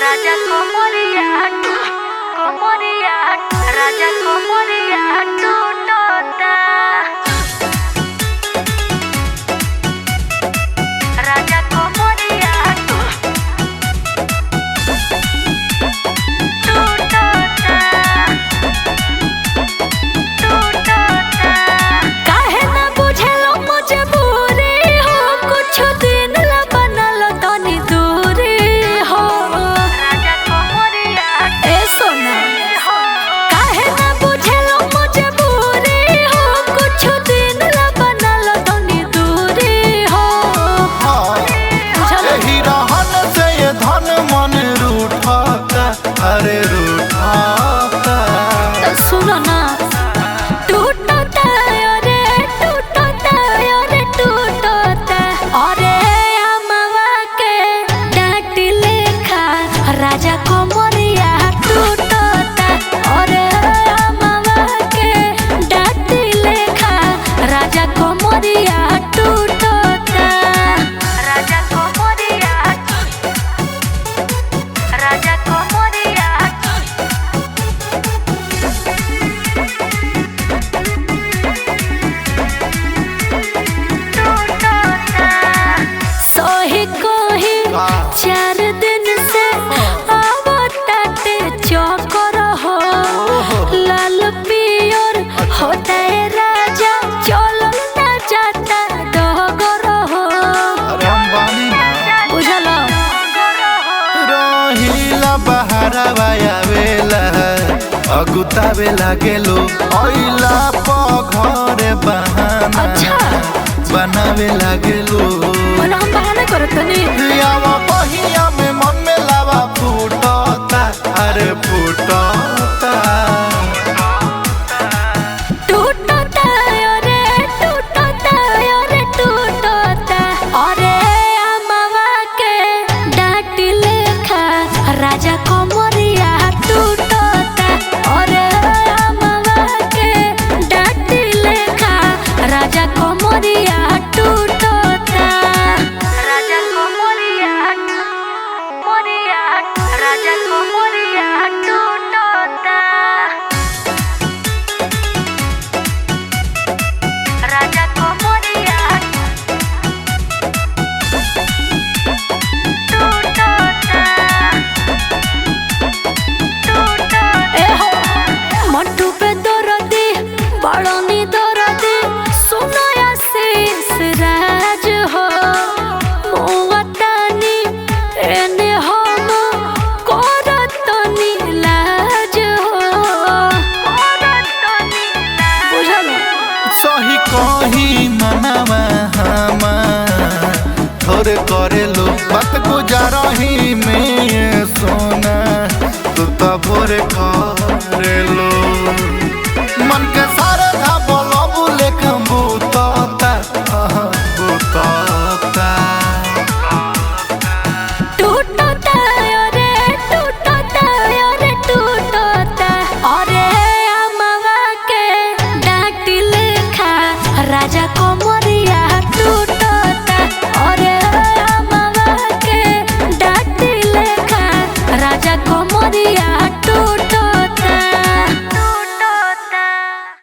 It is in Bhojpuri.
Raja Komorian, Raja Komorian, Tutota. Raja Komorian, Tutota, Tutota. काहे ना बुझेलो मजबूरी हो, कुछ दिन ला बनल तनी दूरी हो। राजा कोमरिया ए सोना काहे ना बुझेलो मजबूरी हो, कुछ दिन ला बनल तनी दूरी हो। यही रहन से ये धन मन रूठता, अरे रूठता। तो सुनो ना टूटता अरे टूटता अरे टूटता अरे अमवा के डांट लेखा राजा कोमरिया टूटता अरे अमवा के डांट लेखा राजा कोमरिया टूटता। राजा कोमरिया, राजा कोमरिया सोही कोही 4 दिन से आवताटे चौकर हो। लाल पियर होता है राजा चलो ना जाता डगर हो। अरे हम बानी ना बुझलो रहिला बहारवा आवेला अगुतावे लागेलो ओइला प घरे बहाना अच्छा बनावे लागेलो। मन हम बहाना करत नहीं यावा बहिया में मन में लावा फूटता, अरे फूटता। टूटता अरे टूटता अरे टूटता अरे अमवा के डांट लेखा राजा कोमरिया टूटता अरे अमवा के डांट लेखा राजा कोमरिया टूटता। राजा कोमरिया, कोमरिया, राजा कोमरिया टूटता। राजा कोमरिया टूटता, टूटता। ए हो मट्टू पे दरदी बड़नी दरदी सुनो आशीष राज हो। मुवतानी एने हम करतनी लाज हो। करतनी लाज बुझलो सही कही मनवा हमार थोड़े करेलो बात गुजारही में सोना तू तो भोरे करेलो मन के